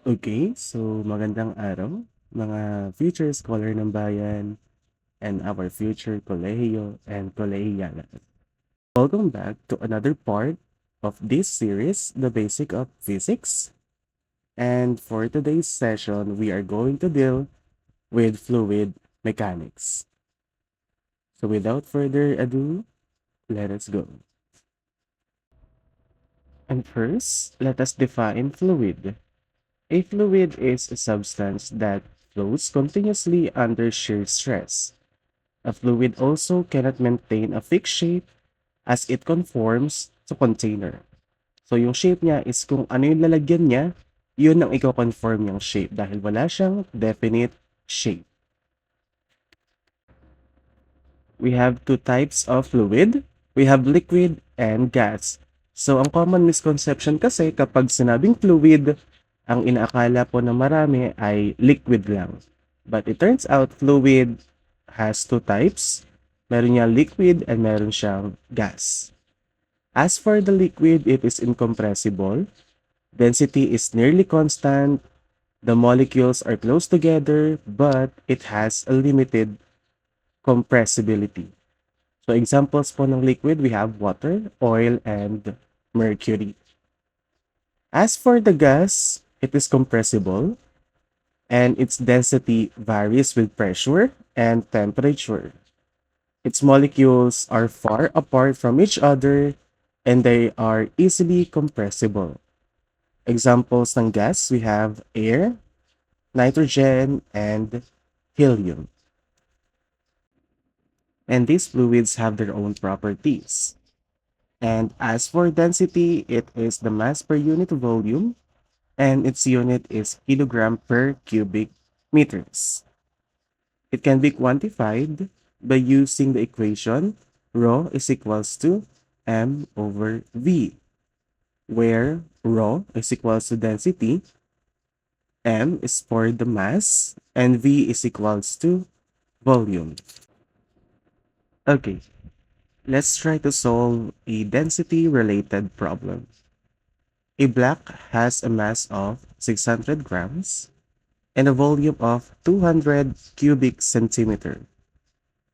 Okay, so magandang araw, mga future scholar ng bayan and our future kolehiyo and kolehiyalas. Welcome back to another part of this series, The Basic of Physics. And for today's session, we are going to deal with fluid mechanics. So without further ado, let us go. And first, let us define fluid. A fluid is a substance that flows continuously under shear stress. A fluid also cannot maintain a fixed shape as it conforms to container. So yung shape niya is kung ano yung lalagyan niya, yun ang i-conform yung shape dahil wala siyang definite shape. We have two types of fluid. We have liquid and gas. So ang common misconception kasi kapag sinabing fluid, ang inaakala po ng marami ay liquid lang. But it turns out fluid has two types. Meron niya liquid and meron siyang gas. As for the liquid, it is incompressible. Density is nearly constant. The molecules are close together, but it has a limited compressibility. So examples po ng liquid, we have water, oil, and mercury. As for the gas, it is compressible and its density varies with pressure and temperature. Its molecules are far apart from each other and they are easily compressible. Examples ng gas, we have air, nitrogen, and helium. And these fluids have their own properties. And as for density, it is the mass per unit volume, and its unit is kilogram per cubic meters. It can be quantified by using the equation rho is equals to m over v, where rho is equals to density, m is for the mass, and v is equals to volume. Okay, let's try to solve a density-related problem. A block has a mass of 600 grams and a volume of 200 cubic centimeter.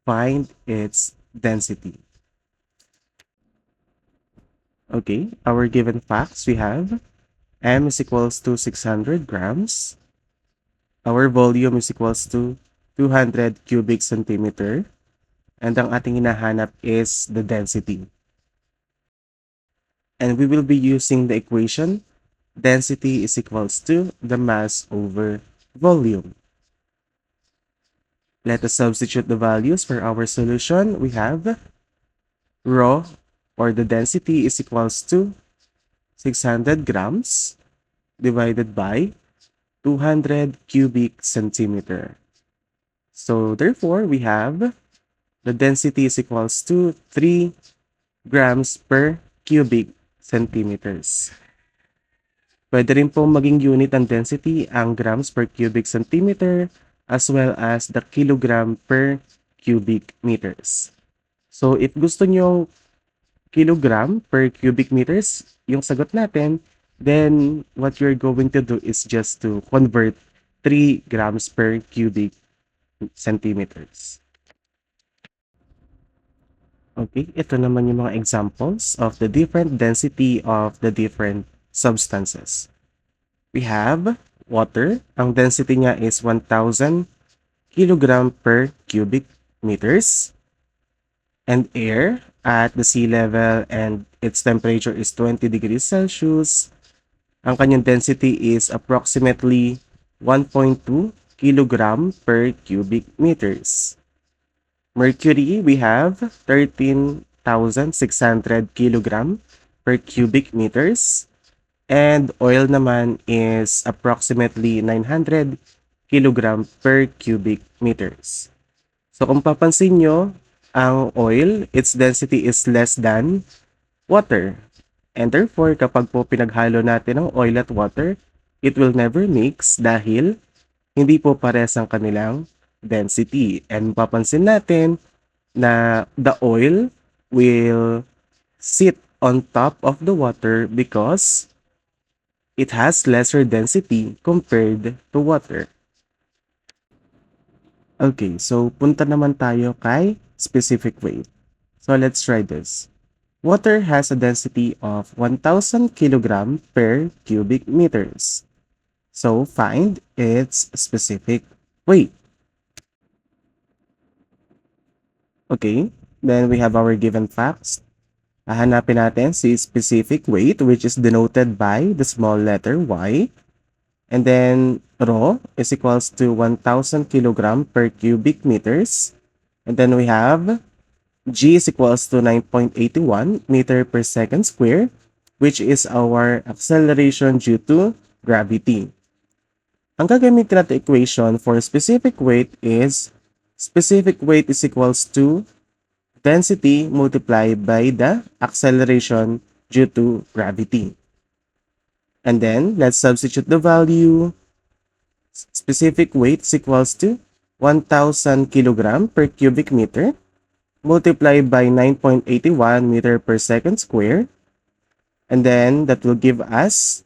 Find its density. Okay, our given facts we have m is equals to 600 grams. Our volume is equals to 200 cubic centimeter. And ang ating hinahanap is the density. And we will be using the equation density is equals to the mass over volume. Let us substitute the values for our solution. We have rho, or the density, is equals to 600 grams divided by 200 cubic centimeter. So therefore, we have the density is equals to 3 grams per cubic centimeters. Pwede rin pong maging unit ang density ang grams per cubic centimeter as well as the kilogram per cubic meters. So if gusto nyo kilogram per cubic meters yung sagot natin, then what you're going to do is just to convert 3 grams per cubic centimeters. Okay, ito naman yung mga examples of the different density of the different substances. We have water. Ang density niya is 1,000 kilogram per cubic meters. And air at the sea level and its temperature is 20 degrees Celsius. Ang kanyang density is approximately 1.2 kilogram per cubic meters. Mercury, we have 13,600 kilogram per cubic meters. And oil naman is approximately 900 kilogram per cubic meters. So kung papansin nyo, ang oil, its density is less than water. And therefore, kapag po pinaghalo natin ang oil at water, it will never mix dahil hindi po pares ang kanilang density. And papansin natin na the oil will sit on top of the water because it has lesser density compared to water. Okay, so punta naman tayo kay specific weight. So let's try this. Water has a density of 1,000 kilogram per cubic meters. So find its specific weight. Okay, then we have our given facts. Hahanapin natin si specific weight, which is denoted by the small letter y. And then rho is equals to 1,000 kilogram per cubic meters. And then we have g is equals to 9.81 meter per second square, which is our acceleration due to gravity. Ang gagamitin natin equation for specific weight is equals to density multiplied by the acceleration due to gravity. And then, let's substitute the value. Specific weight is equals to 1,000 kilogram per cubic meter multiplied by 9.81 meter per second square. And then, that will give us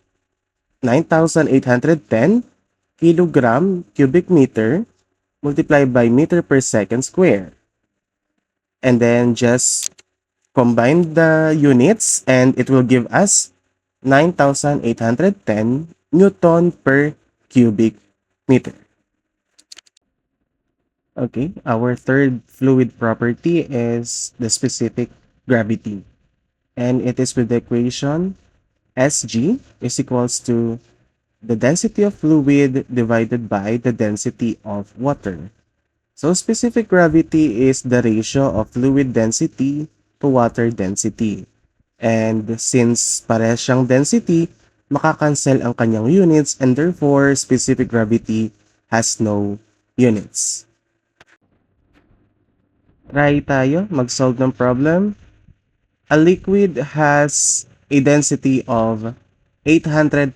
9,810 kilogram cubic meter multiplied by meter per second square. And then just combine the units and it will give us 9,810 Newton per cubic meter. Okay, our third fluid property is the specific gravity. And it is with the equation Sg is equals to the density of fluid divided by the density of water. So specific gravity is the ratio of fluid density to water density. And since parehas siyang density, makakancel ang kanyang units and therefore specific gravity has no units. Try tayo mag-solve ng problem. A liquid has a density of 850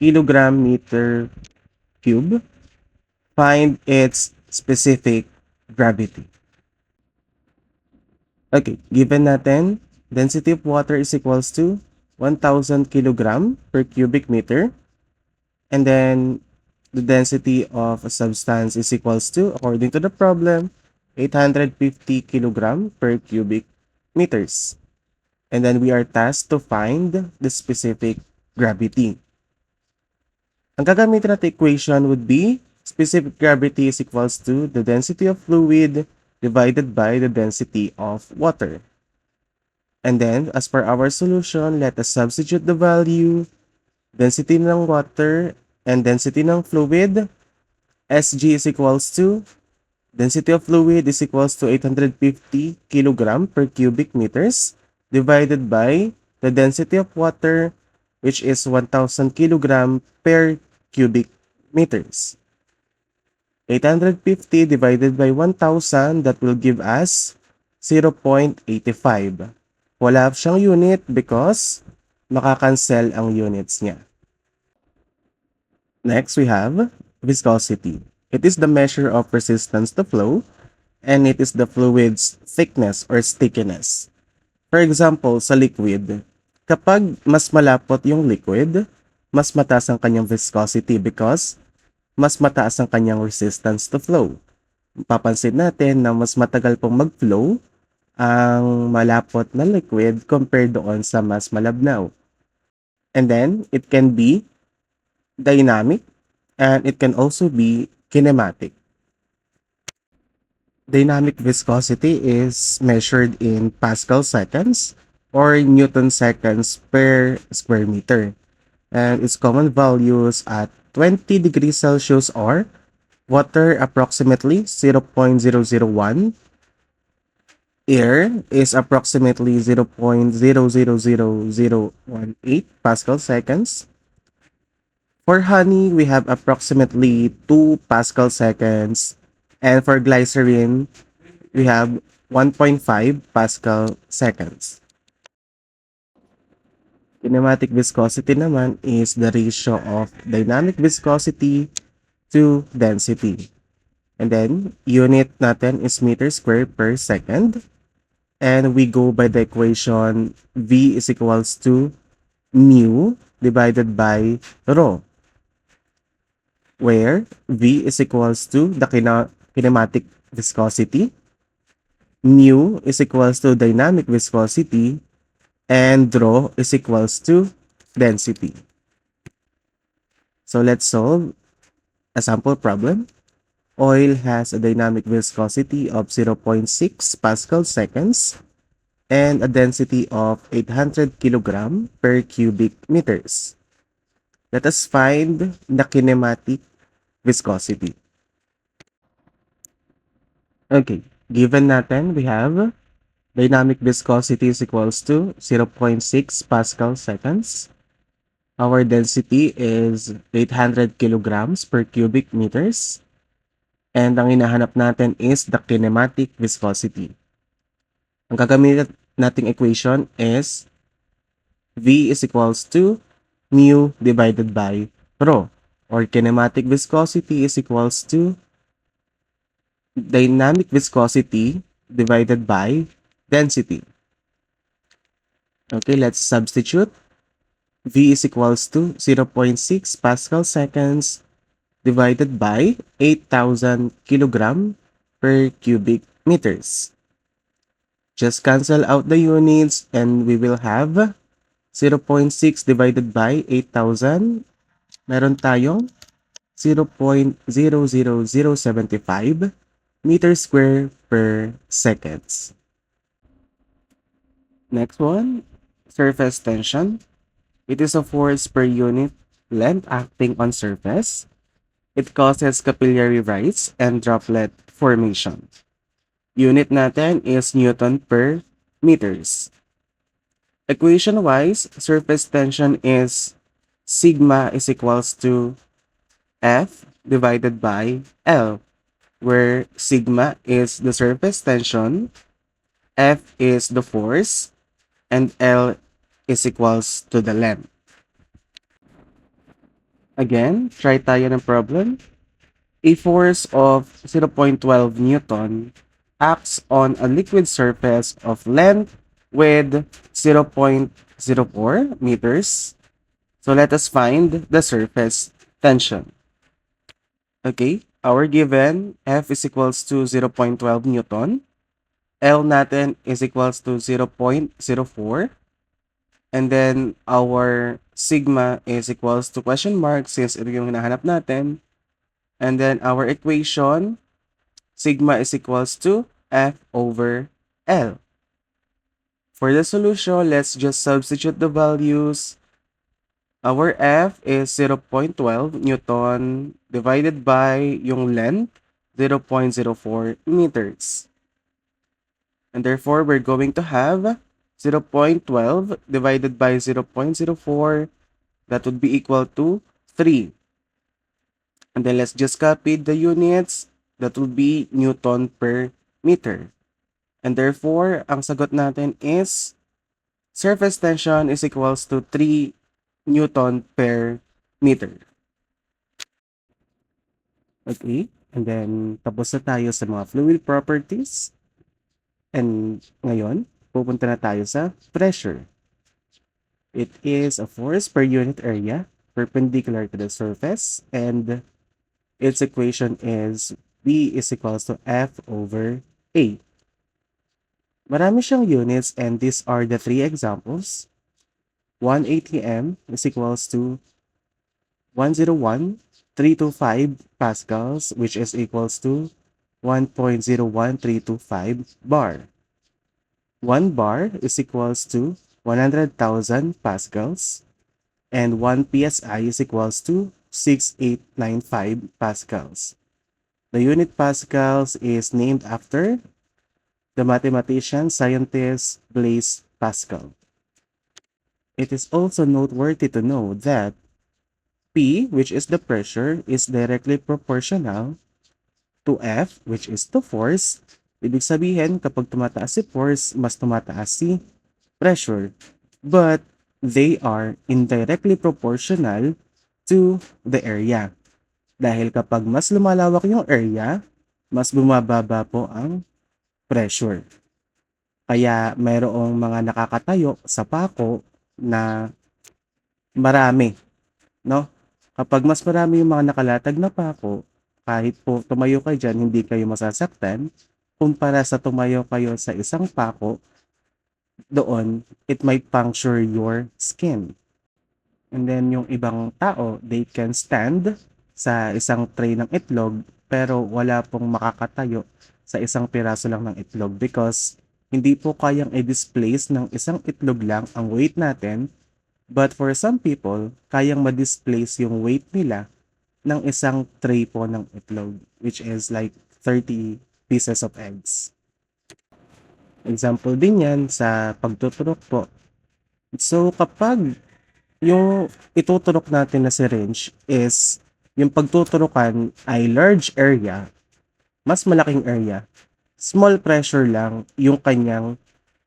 kilogram meter cube. Find its specific gravity. Okay, given natin, density of water is equals to 1,000 kilogram per cubic meter. And then, the density of a substance is equals to, according to the problem, 850 kilogram per cubic meters. And then, we are tasked to find the specific gravity. Ang gagamitin natin equation would be specific gravity is equals to the density of fluid divided by the density of water. And then, as per our solution, let us substitute the value, density ng water and density ng fluid. Sg is equals to, density of fluid is equals to 850 kilogram per cubic meters divided by the density of water, which is 1,000 kilogram per cubic meters. 850 divided by 1,000, that will give us 0.85. Wala siyang unit because makakancel ang units niya. Next, we have viscosity. It is the measure of resistance to flow and it is the fluid's thickness or stickiness. For example, sa liquid, kapag mas malapot yung liquid, mas mataas ang kanyang viscosity because mas mataas ang kanyang resistance to flow. Papansin natin na mas matagal pong mag-flow ang malapot na liquid compared doon sa mas malabnaw. And then, it can be dynamic and it can also be kinematic. Dynamic viscosity is measured in Pascal seconds or Newton seconds per square meter. And its common values at 20 degrees Celsius are water approximately 0.001, air is approximately 0.000018 Pascal seconds. For honey, we have approximately 2 Pascal seconds. And for glycerin, we have 1.5 Pascal seconds. Kinematic viscosity naman is the ratio of dynamic viscosity to density. And then, unit natin is meter square per second. And we go by the equation V is equals to mu divided by rho, where V is equals to the kinematic viscosity, mu is equals to dynamic viscosity, and rho is equals to density. So let's solve a sample problem. Oil has a dynamic viscosity of 0.6 Pascal seconds and a density of 800 kilogram per cubic meters. Let us find the kinematic viscosity. Okay, given natin, we have dynamic viscosity is equals to 0.6 Pascal seconds. Our density is 800 kilograms per cubic meters. And ang hinahanap natin is the kinematic viscosity. Ang gagamitin nating equation is V is equals to mu divided by rho, or kinematic viscosity is equals to dynamic viscosity divided by density. Okay, let's substitute. V is equals to 0.6 Pascal seconds divided by 8,000 kilogram per cubic meters. Just cancel out the units and we will have 0.6 divided by 8,000. Meron tayong 0.00075 meter square per seconds. Next one, surface tension. It is a force per unit length acting on surface. It causes capillary rise and droplet formation. Unit natin is Newton per meters. Equation-wise, surface tension is sigma is equals to F divided by L, where sigma is the surface tension, F is the force, and L is equals to the length. Again, try tayo ng problem. A force of 0.12 Newton acts on a liquid surface of length with 0.04 meters. So let us find the surface tension. Okay, our given F is equals to 0.12 Newton. L natin is equals to 0.04. And then our sigma is equals to question mark since ito yung hinahanap natin. And then our equation, sigma is equals to F over L. For the solution, let's just substitute the values. Our F is 0.12 Newton divided by yung length, 0.04 meters. And therefore, we're going to have 0.12 divided by 0.04. That would be equal to 3. And then let's just copy the units. That will be Newton per meter. And therefore, ang sagot natin is surface tension is equals to 3 Newton per meter. Okay, and then tapos na tayo sa mga fluid properties. And ngayon, pupunta na tayo sa pressure. It is a force per unit area perpendicular to the surface, and its equation is V is equals to F over A. Marami siyang units, and these are the three examples. 1 atm is equals to 101,325 pascals, which is equals to 1.01325 bar. 1 bar is equals to 100,000 pascals, and 1 psi is equals to 6895 pascals. The unit pascals is named after the mathematician scientist Blaise Pascal. It is also noteworthy to know that P, which is the pressure, is directly proportional to F, which is the force. Ibig sabihin, kapag tumataas si force, mas tumataas si pressure. But they are indirectly proportional to the area. Dahil kapag mas lumalawak yung area, mas bumababa po ang pressure. Kaya mayroong mga nakakatayo sa pako na marami, no? Kapag mas marami yung mga nakalatag na pako, kahit po tumayo kayo diyan, hindi kayo masasaktan, kumpara sa tumayo kayo sa isang pako, doon, it might puncture your skin. And then yung ibang tao, they can stand sa isang tray ng itlog, pero wala pong makakatayo sa isang piraso lang ng itlog because hindi po kayang i-displace ng isang itlog lang ang weight natin. But for some people, kayang ma-displace yung weight nila ng isang tray po ng itlog, which is like 30 pieces of eggs. Example din yan sa pagtuturok po. So kapag yung ituturok natin na syringe is yung pagtuturokan ay large area, mas malaking area, small pressure lang yung kanyang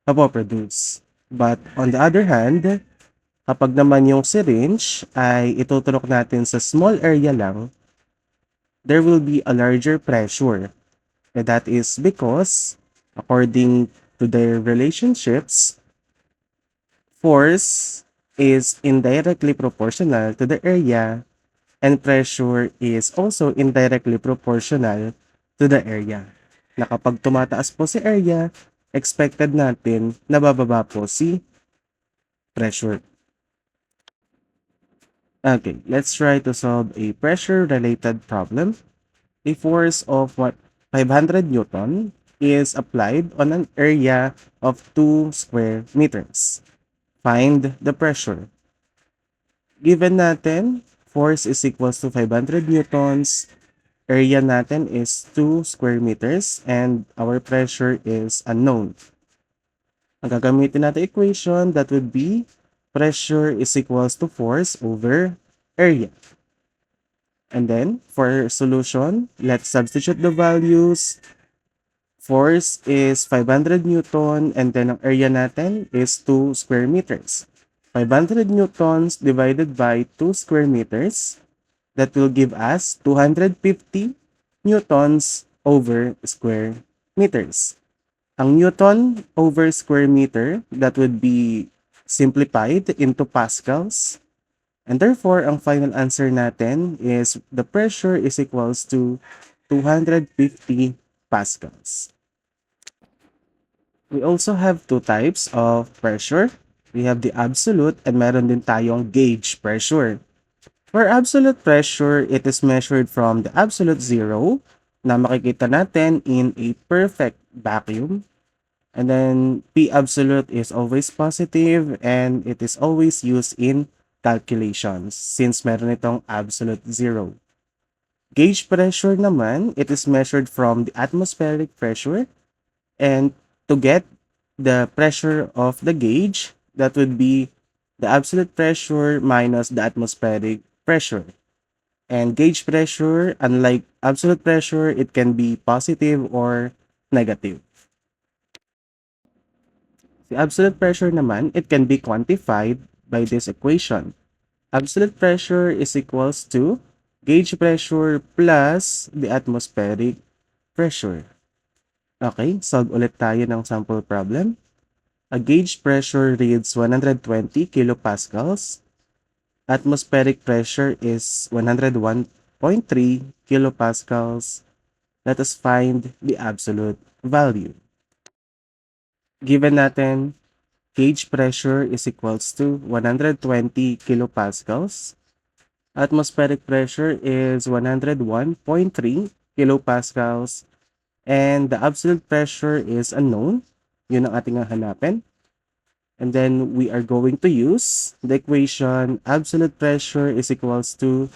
mapoproduce. But on the other hand, kapag naman yung syringe ay ituturok natin sa small area lang, there will be a larger pressure. And that is because, according to their relationships, force is indirectly proportional to the area and pressure is also indirectly proportional to the area. Na kapag tumataas po si area, expected natin na bababa po si pressure. Okay, let's try to solve a pressure-related problem. A force of 500 Newton is applied on an area of 2 square meters. Find the pressure. Given natin, force is equals to 500 newtons, area natin is 2 square meters, and our pressure is unknown. Ang gagamitin natin equation, that would be pressure is equals to force over area. And then, for solution, let's substitute the values. Force is 500 Newton and then ang area natin is 2 square meters. 500 Newtons divided by 2 square meters, that will give us 250 Newtons over square meters. Ang Newton over square meter, that would be simplified into pascals. And therefore, ang final answer natin is the pressure is equals to 250 pascals. We also have two types of pressure. We have the absolute and meron din tayong gauge pressure. For absolute pressure, it is measured from the absolute zero na makikita natin in a perfect vacuum. And then P absolute is always positive and it is always used in calculations since meron itong absolute zero. Gauge pressure naman, it is measured from the atmospheric pressure, and to get the pressure of the gauge, that would be the absolute pressure minus the atmospheric pressure. And gauge pressure, unlike absolute pressure, it can be positive or negative. The absolute pressure naman, it can be quantified by this equation. Absolute pressure is equals to gauge pressure plus the atmospheric pressure. Okay, solve ulit tayo ng sample problem. A gauge pressure reads 120 kilopascals. Atmospheric pressure is 101.3 kilopascals. Let us find the absolute value. Given natin, gauge pressure is equals to 120 kilopascals. Atmospheric pressure is 101.3 kilopascals. And the absolute pressure is unknown. Yun ang ating hahanapin. And then we are going to use the equation absolute pressure is equals to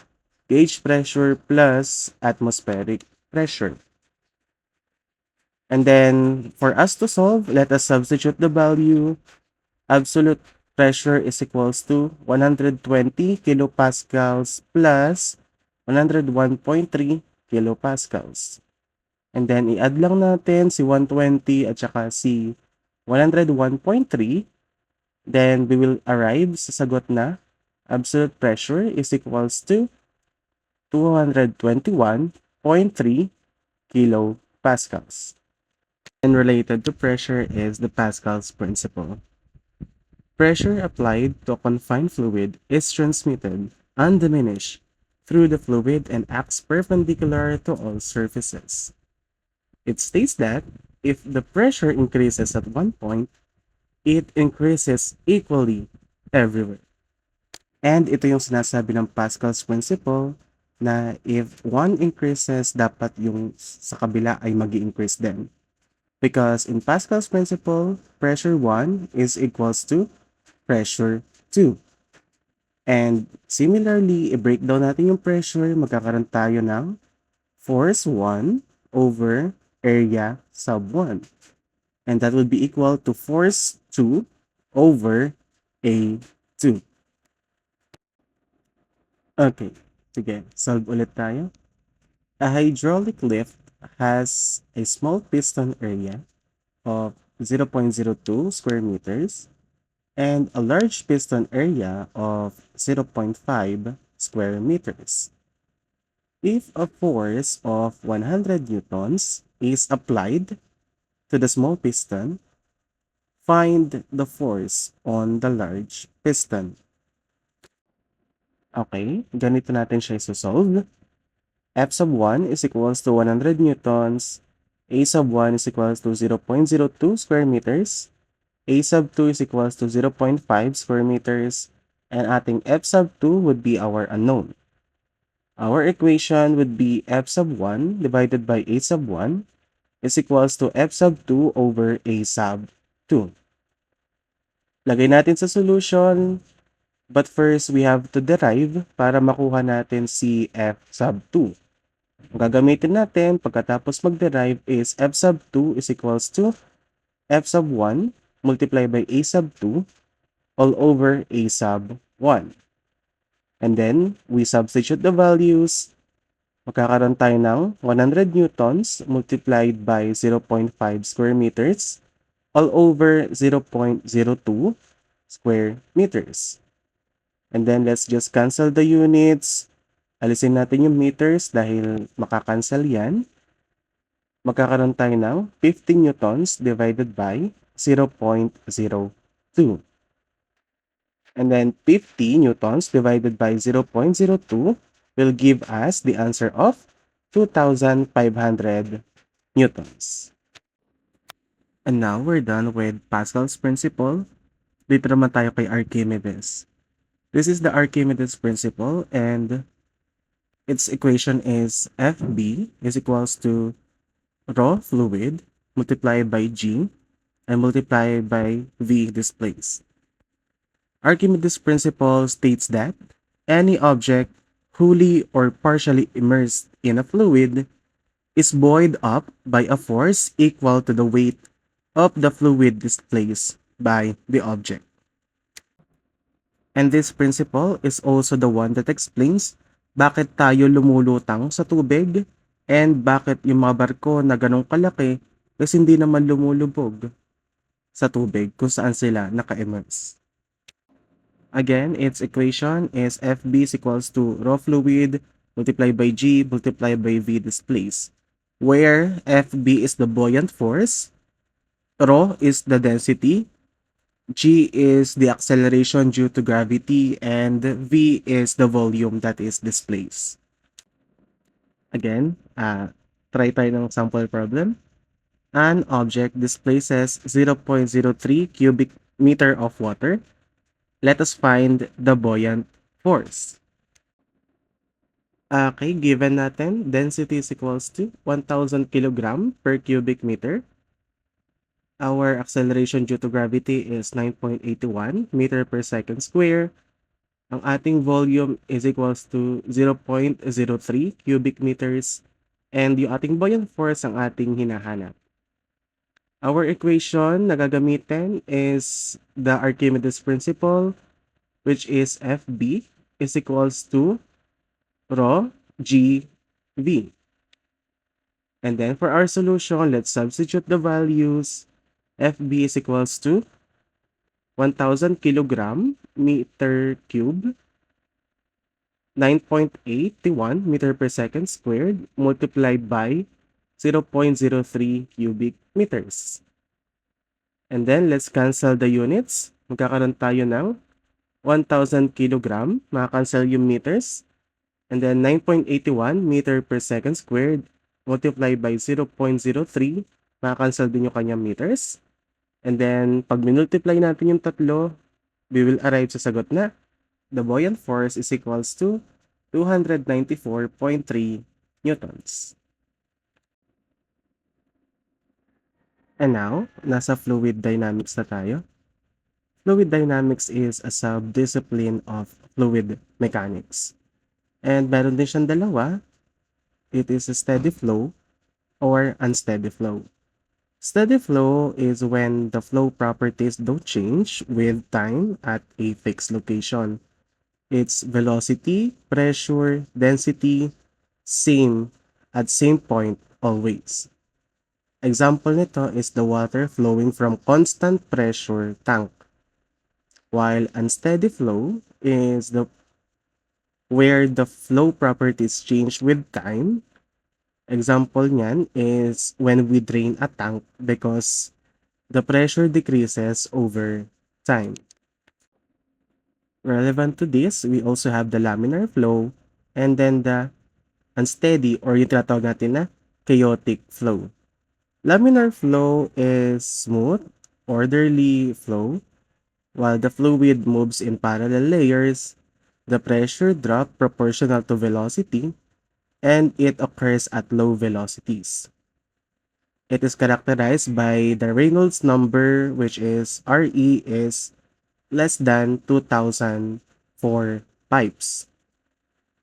gauge pressure plus atmospheric pressure. And then for us to solve, let us substitute the value. Absolute pressure is equals to 120 kilopascals plus 101.3 kilopascals. And then i-add lang natin si 120 at saka si 101.3. Then we will arrive sa sagot na absolute pressure is equals to 221.3 kilopascals. And related to pressure is the Pascal's principle. Pressure applied to a confined fluid is transmitted undiminished through the fluid and acts perpendicular to all surfaces. It states that if the pressure increases at one point, it increases equally everywhere. And ito yung sinasabi ng Pascal's principle na if one increases, dapat yung sa kabila ay mag-increase din. Because in Pascal's principle, pressure 1 is equals to pressure 2. And similarly, i-breakdown natin yung pressure, magkakaroon tayo ng force 1 over area sub 1. And that would be equal to force 2 over A2. Okay, sige, solve ulit tayo. A hydraulic lift has a small piston area of 0.02 square meters and a large piston area of 0.5 square meters. If a force of 100 newtons is applied to the small piston, find the force on the large piston. Okay, ganito natin siya isosolve. F sub 1 is equals to 100 newtons. A sub 1 is equals to 0.02 square meters. A sub 2 is equals to 0.5 square meters. And ating F sub 2 would be our unknown. Our equation would be F sub 1 divided by A sub 1 is equals to F sub 2 over A sub 2. Lagay natin sa solution. But first, we have to derive para makuha natin si F sub 2. Ang gagamitin natin pagkatapos mag-derive is F sub 2 is equals to F sub 1 multiplied by A sub 2 all over A sub 1. And then, we substitute the values. Magkakaroon tayo ng 100 newtons multiplied by 0.5 square meters all over 0.02 square meters. And then, let's just cancel the units. Alisin natin yung meters dahil makakancel yan. Magkakaroon tayo ng 50 newtons divided by 0.02. And then, 50 newtons divided by 0.02 will give us the answer of 2,500 newtons. And now, we're done with Pascal's principle. Dito naman tayo kay Archimedes. This is the Archimedes principle and its equation is FB is equals to raw fluid multiplied by G and multiplied by V displaced. Archimedes principle states that any object wholly or partially immersed in a fluid is buoyed up by a force equal to the weight of the fluid displaced by the object. And this principle is also the one that explains bakit tayo lumulutang sa tubig and bakit yung mga barko na ganong kalaki is hindi naman lumulubog sa tubig kung saan sila naka-immerse. Again, its equation is FB is equals to raw fluid multiplied by G multiplied by V displaced, where FB is the buoyant force, raw is the density, G is the acceleration due to gravity, and V is the volume that is displaced. Again, try tayo ng sample problem. An object displaces 0.03 cubic meter of water. Let us find the buoyant force. Okay, given natin, density is equals to 1,000 kg per cubic meter. Our acceleration due to gravity is 9.81 meter per second square. Ang ating volume is equals to 0.03 cubic meters. And yung ating buoyant force ang ating hinahanap. Our equation na gagamitin is the Archimedes principle, which is FB is equals to rho GV. And then for our solution, let's substitute the values. FB is equals to 1,000 kilogram meter cube, 9.81 meter per second squared multiplied by 0.03 cubic meters. And then let's cancel the units. magkakaroon tayo ng 1,000 kilogram, makakancel yung meters, and then 9.81 meter per second squared multiply by 0.03, makakancel din yung kanyang meters. And then, pag minultiply natin yung tatlo, we will arrive sa sagot na the buoyant force is equals to 294.3 newtons. And now, nasa fluid dynamics na tayo. Fluid dynamics is a sub-discipline of fluid mechanics. And meron din siyang dalawa. It is a steady flow or unsteady flow. Steady flow is when the flow properties don't change with time at a fixed location. Its velocity, pressure, density, same at same point always. Example nito is the water flowing from constant pressure tank. While unsteady flow is where the flow properties change with time. Example niyan is when we drain a tank because the pressure decreases over time. Relevant to this, we also have the laminar flow and then the unsteady or yung tinatawag natin na chaotic flow. Laminar flow is smooth, orderly flow. While the fluid moves in parallel layers, the pressure drop proportional to velocity, and it occurs at low velocities. It is characterized by the Reynolds number, which is Re is less than 2,000 for pipes.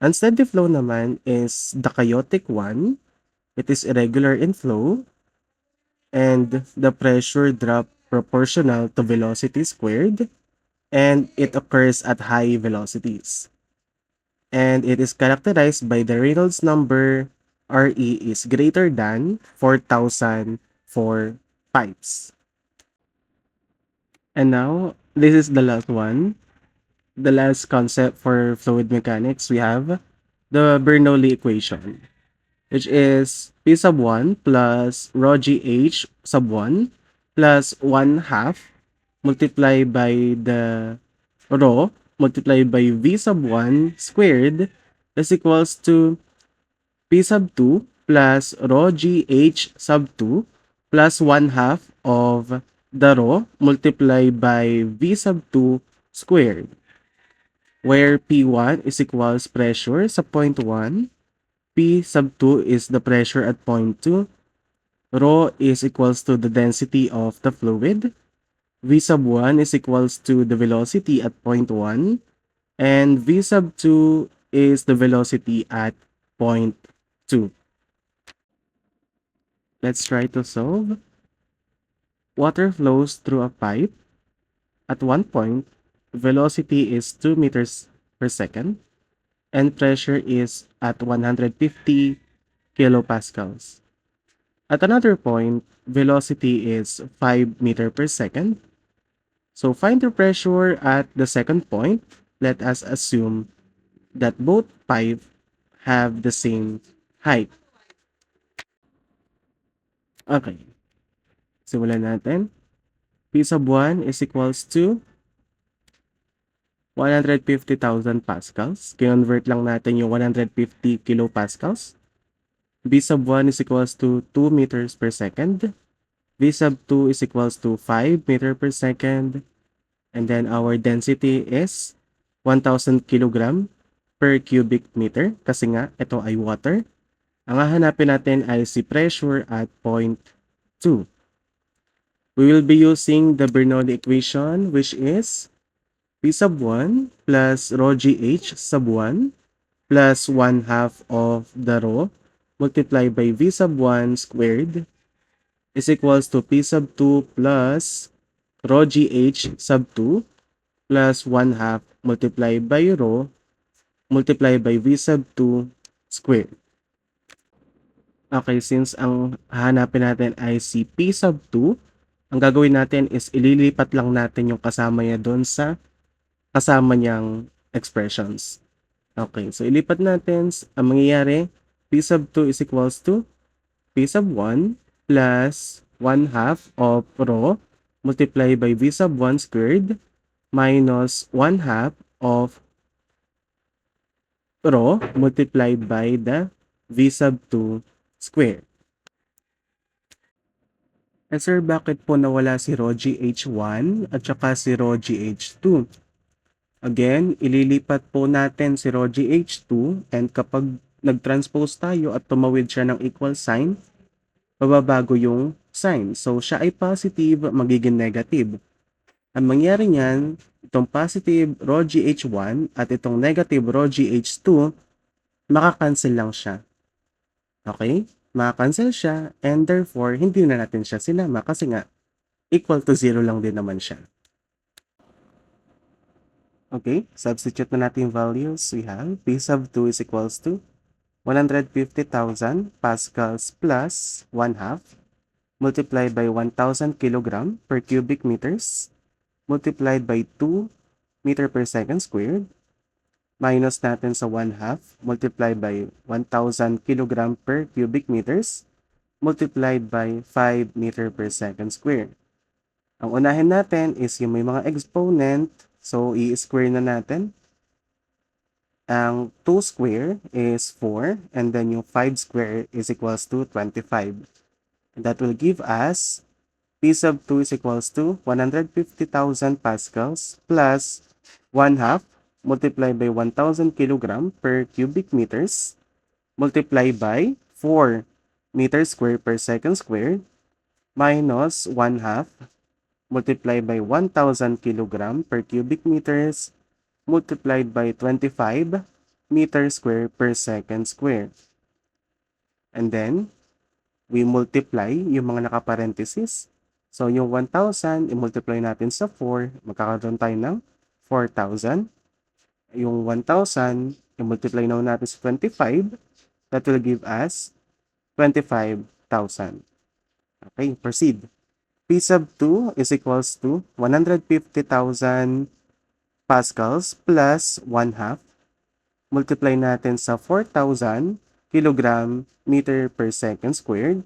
Unsteady flow naman is the chaotic one. It is irregular in flow, and the pressure drop proportional to velocity squared, and it occurs at high velocities. And it is characterized by the Reynolds number Re is greater than 4,000 for pipes. And now, this is the last one. The last concept for fluid mechanics, we have the Bernoulli equation, which is P sub 1 plus rho GH sub 1 plus 1/2 multiplied by the rho multiplied by V sub 1 squared is equals to P sub 2 plus rho GH sub 2 plus 1/2 of the rho multiplied by V sub 2 squared, where P1 is equals pressure sa point 1, P sub 2 is the pressure at point 2, rho is equals to the density of the fluid, V sub 1 is equals to the velocity at point 1, and V sub 2 is the velocity at point 2. Let's try to solve. Water flows through a pipe. At one point, velocity is 2 meters per second, and pressure is at 150 kilopascals. At another point, velocity is 5 meter per second. So find the pressure at the second point. Let us assume that both pipes have the same height. Okay. Simulan natin. P sub 1 is equals to 150,000 pascals. Kinonvert lang natin yung 150 kilopascals. V sub 1 is equals to 2 meters per second. V sub 2 is equals to 5 meter per second. And then our density is 1,000 kilogram per cubic meter. Kasi nga, ito ay water. Ang hahanapin natin ay si pressure at point 2. We will be using the Bernoulli equation, which is P sub 1 plus rho GH sub 1 plus 1/2 of the rho multiplied by V sub 1 squared is equals to P sub 2 plus rho GH sub 2 plus 1/2 multiplied by rho multiplied by V sub 2 squared. Okay, since ang hahanapin natin ay si P sub 2, ang gagawin natin is ililipat lang natin yung kasama niya doon sa kasama niyang expressions. Okay, so ilipat natin. Ang mangyayari, P sub 2 is equals to P sub 1 plus 1/2 of rho multiplied by V sub 1 squared minus 1/2 of rho multiplied by the v sub 2 square. And sir, bakit po nawala si rho GH1 at saka si rho GH2? Again, ililipat po natin si rho GH2 and kapag nag-transpose tayo at tumawid siya ng equal sign, mababago yung sign. So, siya ay positive, magiging negative. Ang mangyari niyan, itong positive rho GH1 at itong negative rho GH2, makakancel lang siya. Okay? Makakancel siya and therefore, hindi na natin siya sinama kasi nga, equal to 0 lang din naman siya. Okay, substitute na natin yung values. We have P sub 2 is equals to 150,000 pascals plus 1/2 multiplied by 1,000 kilogram per cubic meters multiplied by 2 meter per second squared minus natin sa 1/2 multiplied by 1,000 kilogram per cubic meters multiplied by 5 meter per second squared. Ang unahin natin is yung may mga exponent. So, i-square na natin. Ang 2 square is 4 and then yung 5 square is equals to 25. And that will give us P sub 2 is equals to 150,000 pascals plus 1/2 multiplied by 1,000 kilogram per cubic meters multiplied by 4 meter square per second squared minus 1/2 multiplied by 1,000 kilogram per cubic meters multiplied by 25 meter square per second square. And then, we multiply yung mga nakaparenthesis. So, yung 1,000, i-multiply natin sa 4, magkakaroon tayo ng 4,000. Yung 1,000, i-multiply natin sa 25, that will give us 25,000. Okay, proceed. P sub 2 is equals to 150,000 pascals plus 1/2. Multiply natin sa 4,000 kilogram meter per second squared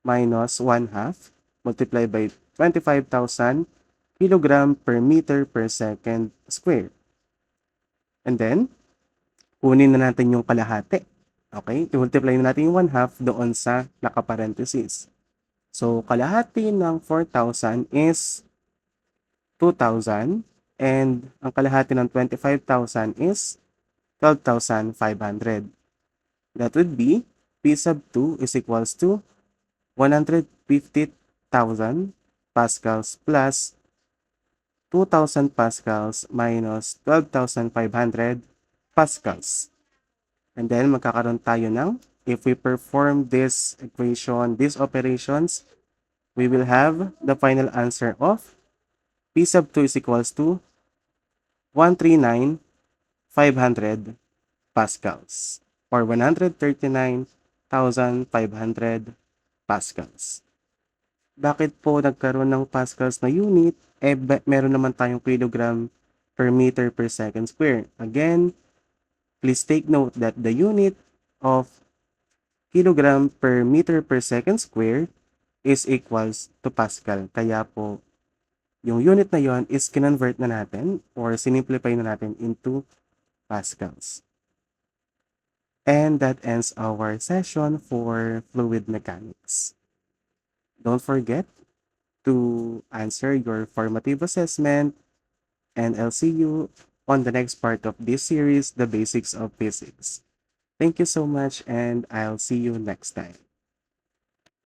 minus 1/2 multiplied by 25,000 kilogram per meter per second squared. And then, kunin na natin yung kalahati. Okay? I-multiply na natin yung 1/2 doon sa nakaparenthesis. So, kalahati ng 4,000 is 2,000 and ang kalahati ng 25,000 is 12,500. That would be P sub 2 is equals to 150,000 pascals plus 2,000 pascals minus 12,500 pascals. And then, magkakaroon tayo ng, if we perform this equation, these operations, we will have the final answer of P sub 2 is equals to 139,500 pascals or 139,500 pascals. Bakit po nagkaroon ng pascals na unit? Meron naman tayong kilogram per meter per second square. Again, please take note that the unit of kilogram per meter per second square is equals to Pascal. Kaya po, yung unit na yon is kinonvert na natin or sinimplify na natin into Pascals. And that ends our session for fluid mechanics. Don't forget to answer your formative assessment, and I'll see you on the next part of this series, The Basics of Physics. Thank you so much, and I'll see you next time.